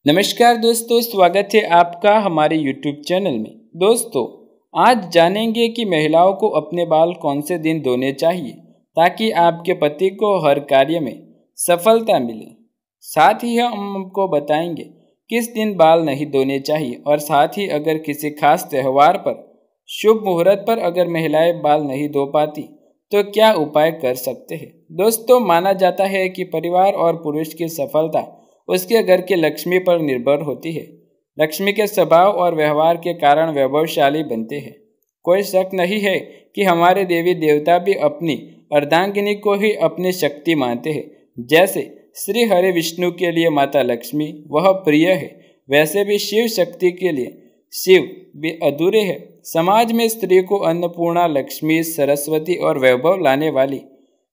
नमस्कार दोस्तों, स्वागत है आपका हमारे YouTube चैनल में। दोस्तों, आज जानेंगे कि महिलाओं को अपने बाल कौन से दिन धोने चाहिए ताकि आपके पति को हर कार्य में सफलता मिले। साथ ही हम आपको बताएंगे किस दिन बाल नहीं धोने चाहिए और साथ ही अगर किसी खास त्यौहार पर, शुभ मुहूर्त पर अगर महिलाएं बाल नहीं धो पाती तो क्या उपाय कर सकते हैं। दोस्तों, माना जाता है कि परिवार और पुरुष की सफलता उसके घर के लक्ष्मी पर निर्भर होती है। लक्ष्मी के स्वभाव और व्यवहार के कारण वैभवशाली बनते हैं। कोई शक नहीं है कि हमारे देवी देवता भी अपनी अर्धांगिनी को ही अपनी शक्ति मानते हैं। जैसे श्री हरि विष्णु के लिए माता लक्ष्मी वह प्रिय है, वैसे भी शिव शक्ति के लिए शिव भी अधूरे है। समाज में स्त्री को अन्नपूर्णा, लक्ष्मी, सरस्वती और वैभव लाने वाली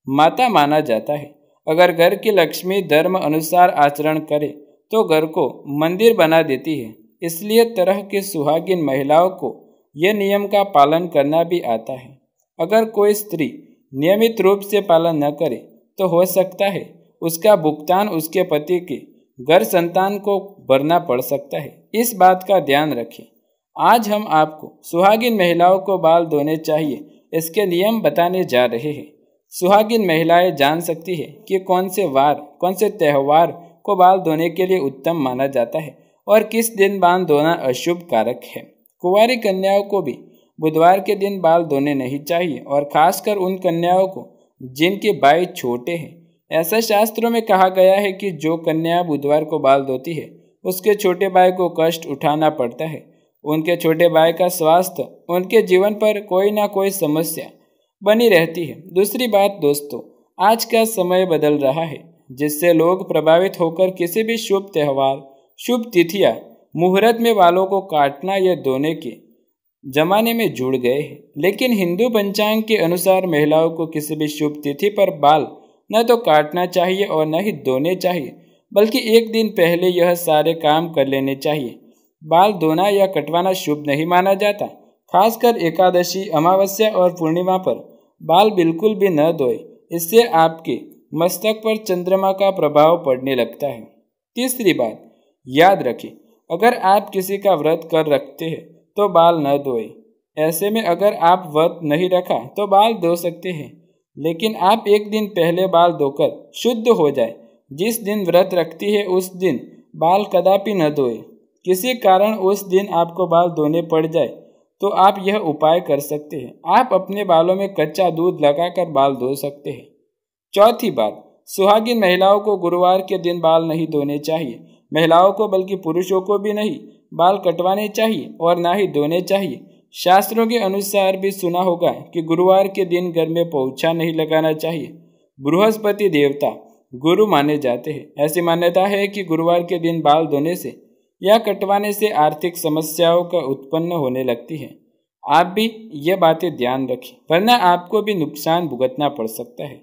माता माना जाता है। अगर घर की लक्ष्मी धर्म अनुसार आचरण करे तो घर को मंदिर बना देती है। इसलिए तरह की सुहागिन महिलाओं को यह नियम का पालन करना भी आता है। अगर कोई स्त्री नियमित रूप से पालन न करे तो हो सकता है उसका भुगतान उसके पति के घर संतान को भरना पड़ सकता है। इस बात का ध्यान रखें। आज हम आपको सुहागिन महिलाओं को बाल धोने चाहिए इसके नियम बताने जा रहे हैं। सुहागिन महिलाएं जान सकती है कि कौन से वार, कौन से त्यौहार को बाल धोने के लिए उत्तम माना जाता है और किस दिन बाल धोना अशुभ कारक है। कुंवारी कन्याओं को भी बुधवार के दिन बाल धोने नहीं चाहिए और खासकर उन कन्याओं को जिनके भाई छोटे हैं। ऐसा शास्त्रों में कहा गया है कि जो कन्या बुधवार को बाल धोती है उसके छोटे भाई को कष्ट उठाना पड़ता है। उनके छोटे भाई का स्वास्थ्य उनके जीवन पर कोई ना कोई समस्या बनी रहती है। दूसरी बात दोस्तों, आज का समय बदल रहा है जिससे लोग प्रभावित होकर किसी भी शुभ त्यौहार, शुभ तिथियां, मुहूर्त में बालों को काटना या धोने के जमाने में जुड़ गए हैं। लेकिन हिंदू पंचांग के अनुसार महिलाओं को किसी भी शुभ तिथि पर बाल न तो काटना चाहिए और न ही धोने चाहिए, बल्कि एक दिन पहले यह सारे काम कर लेने चाहिए। बाल धोना या कटवाना शुभ नहीं माना जाता। खासकर एकादशी, अमावस्या और पूर्णिमा पर बाल बिल्कुल भी न धोए, इससे आपके मस्तक पर चंद्रमा का प्रभाव पड़ने लगता है। तीसरी बात याद रखें, अगर आप किसी का व्रत कर रखते हैं तो बाल न धोए। ऐसे में अगर आप व्रत नहीं रखा तो बाल धो सकते हैं, लेकिन आप एक दिन पहले बाल धोकर शुद्ध हो जाए। जिस दिन व्रत रखती है उस दिन बाल कदापि न धोए। किसी कारण उस दिन आपको बाल धोने पड़ जाए तो आप यह उपाय कर सकते हैं। आप अपने बालों में कच्चा दूध लगाकर बाल धो सकते हैं। चौथी बात, सुहागिन महिलाओं को गुरुवार के दिन बाल नहीं धोने चाहिए। महिलाओं को बल्कि पुरुषों को भी नहीं बाल कटवाने चाहिए और ना ही धोने चाहिए। शास्त्रों के अनुसार भी सुना होगा कि गुरुवार के दिन घर में पोछा नहीं लगाना चाहिए। बृहस्पति देवता गुरु माने जाते हैं। ऐसी मान्यता है कि गुरुवार के दिन बाल धोने से या कटवाने से आर्थिक समस्याओं का उत्पन्न होने लगती है। आप भी ये बातें ध्यान रखें, वरना आपको भी नुकसान भुगतना पड़ सकता है।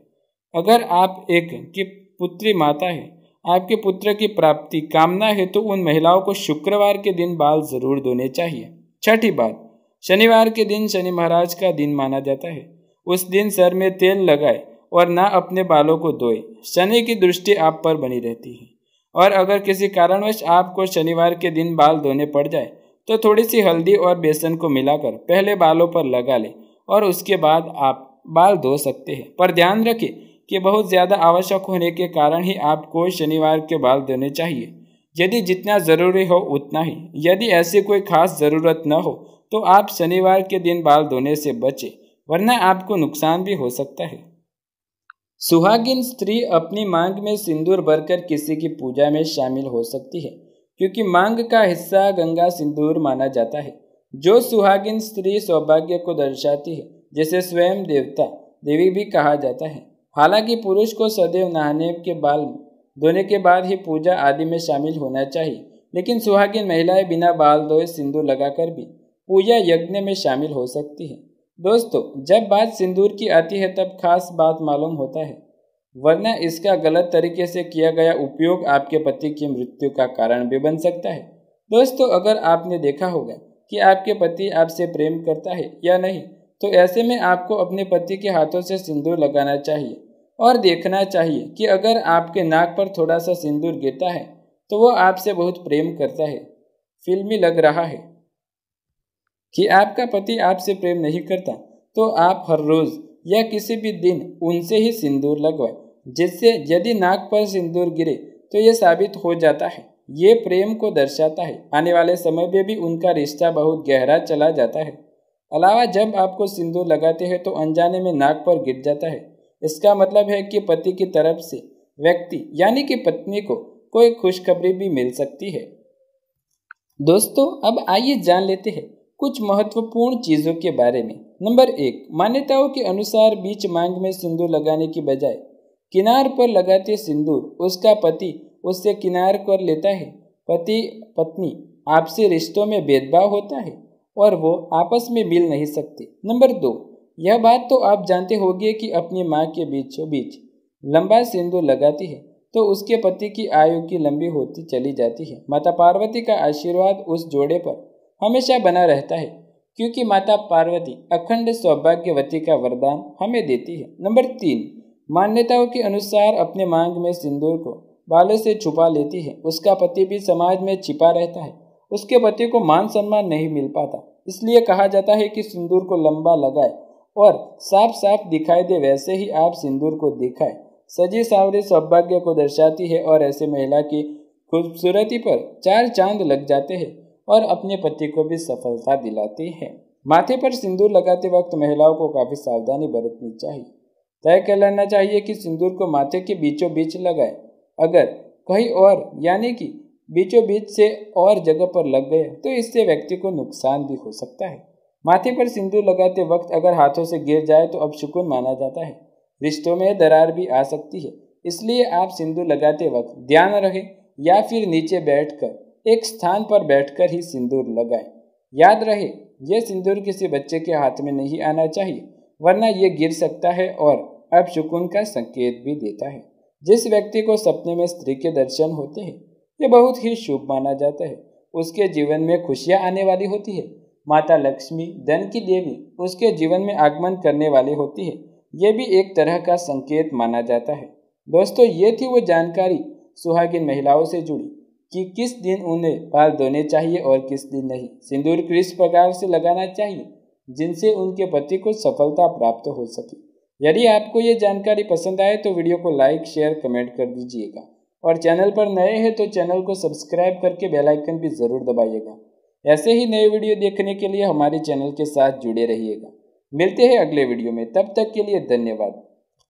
अगर आप एक की पुत्री माता है, आपके पुत्र की प्राप्ति कामना है तो उन महिलाओं को शुक्रवार के दिन बाल जरूर धोने चाहिए। छठी बात, शनिवार के दिन शनि महाराज का दिन माना जाता है। उस दिन सर में तेल लगाए और ना अपने बालों को धोए। शनि की दृष्टि आप पर बनी रहती है और अगर किसी कारणवश आपको शनिवार के दिन बाल धोने पड़ जाए तो थोड़ी सी हल्दी और बेसन को मिलाकर पहले बालों पर लगा लें और उसके बाद आप बाल धो सकते हैं। पर ध्यान रखें कि बहुत ज़्यादा आवश्यक होने के कारण ही आपको शनिवार के बाल धोने चाहिए। यदि जितना ज़रूरी हो उतना ही। यदि ऐसी कोई खास ज़रूरत न हो तो आप शनिवार के दिन बाल धोने से बचें, वरना आपको नुकसान भी हो सकता है। सुहागिन स्त्री अपनी मांग में सिंदूर भरकर किसी की पूजा में शामिल हो सकती है, क्योंकि मांग का हिस्सा गंगा सिंदूर माना जाता है, जो सुहागिन स्त्री सौभाग्य को दर्शाती है, जिसे स्वयं देवता देवी भी कहा जाता है। हालांकि पुरुष को सदैव नहाने के बाल धोने के बाद ही पूजा आदि में शामिल होना चाहिए, लेकिन सुहागिन महिलाएं बिना बाल धोए सिंदूर लगाकर भी पूजा यज्ञ में शामिल हो सकती है। दोस्तों, जब बात सिंदूर की आती है तब खास बात मालूम होता है, वरना इसका गलत तरीके से किया गया उपयोग आपके पति की मृत्यु का कारण भी बन सकता है। दोस्तों, अगर आपने देखा होगा कि आपके पति आपसे प्रेम करता है या नहीं, तो ऐसे में आपको अपने पति के हाथों से सिंदूर लगाना चाहिए और देखना चाहिए कि अगर आपके नाक पर थोड़ा सा सिंदूर गिरता है तो वो आपसे बहुत प्रेम करता है। फिल्मी लग रहा है कि आपका पति आपसे प्रेम नहीं करता तो आप हर रोज या किसी भी दिन उनसे ही सिंदूर लगवाएं, जिससे यदि नाक पर सिंदूर गिरे तो ये साबित हो जाता है ये प्रेम को दर्शाता है। आने वाले समय में भी उनका रिश्ता बहुत गहरा चला जाता है। अलावा जब आपको सिंदूर लगाते हैं तो अनजाने में नाक पर गिर जाता है, इसका मतलब है कि पति की तरफ से व्यक्ति यानी कि पत्नी को कोई खुशखबरी भी मिल सकती है। दोस्तों अब आइए जान लेते हैं कुछ महत्वपूर्ण चीजों के बारे में। नंबर 1, मान्यताओं के अनुसार बीच मांग में सिंदूर लगाने की बजाय किनार पर लगाते सिंदूर उसका पति उससे किनार कर लेता है। पति पत्नी आपसी रिश्तों में भेदभाव होता है और वो आपस में मिल नहीं सकते। नंबर 2, यह बात तो आप जानते होंगे कि अपनी माँ के बीचों बीच लंबा सिंदूर लगाती है तो उसके पति की आयु की लंबी होती चली जाती है। माता पार्वती का आशीर्वाद उस जोड़े पर हमेशा बना रहता है क्योंकि माता पार्वती अखंड सौभाग्यवती का वरदान हमें देती है। नंबर 3, मान्यताओं के अनुसार अपने मांग में सिंदूर को बालों से छुपा लेती है उसका पति भी समाज में छिपा रहता है, उसके पति को मान सम्मान नहीं मिल पाता, इसलिए कहा जाता है कि सिंदूर को लंबा लगाए और साफ साफ दिखाई दे। वैसे ही आप सिंदूर को दिखाए सजी सावरी सौभाग्य को दर्शाती है और ऐसे महिला की खूबसूरती पर 4 चांद लग जाते हैं और अपने पति को भी सफलता दिलाती है। माथे पर सिंदूर लगाते वक्त महिलाओं को काफी सावधानी बरतनी चाहिए। तय कर लेना चाहिए कि सिंदूर को माथे के बीचों बीच लगाए, अगर कहीं और यानी कि बीचों बीच से और जगह पर लग गए तो इससे व्यक्ति को नुकसान भी हो सकता है। माथे पर सिंदूर लगाते वक्त अगर हाथों से गिर जाए तो अपशकुन माना जाता है, रिश्तों में दरार भी आ सकती है, इसलिए आप सिंदूर लगाते वक्त ध्यान रखें या फिर नीचे बैठकर एक स्थान पर बैठकर ही सिंदूर लगाएं। याद रहे यह सिंदूर किसी बच्चे के हाथ में नहीं आना चाहिए वरना ये गिर सकता है और अपशकुन का संकेत भी देता है। जिस व्यक्ति को सपने में स्त्री के दर्शन होते हैं ये बहुत ही शुभ माना जाता है, उसके जीवन में खुशियां आने वाली होती है। माता लक्ष्मी धन की देवी उसके जीवन में आगमन करने वाली होती है, ये भी एक तरह का संकेत माना जाता है। दोस्तों ये थी वो जानकारी सुहागिन महिलाओं से जुड़ी कि किस दिन उन्हें बाल धोने चाहिए और किस दिन नहीं, सिंदूर किस प्रकार से लगाना चाहिए जिनसे उनके पति को सफलता प्राप्त हो सके। यदि आपको ये जानकारी पसंद आए तो वीडियो को लाइक शेयर कमेंट कर दीजिएगा और चैनल पर नए हैं तो चैनल को सब्सक्राइब करके बेल आइकन भी ज़रूर दबाइएगा। ऐसे ही नए वीडियो देखने के लिए हमारे चैनल के साथ जुड़े रहिएगा। मिलते हैं अगले वीडियो में, तब तक के लिए धन्यवाद।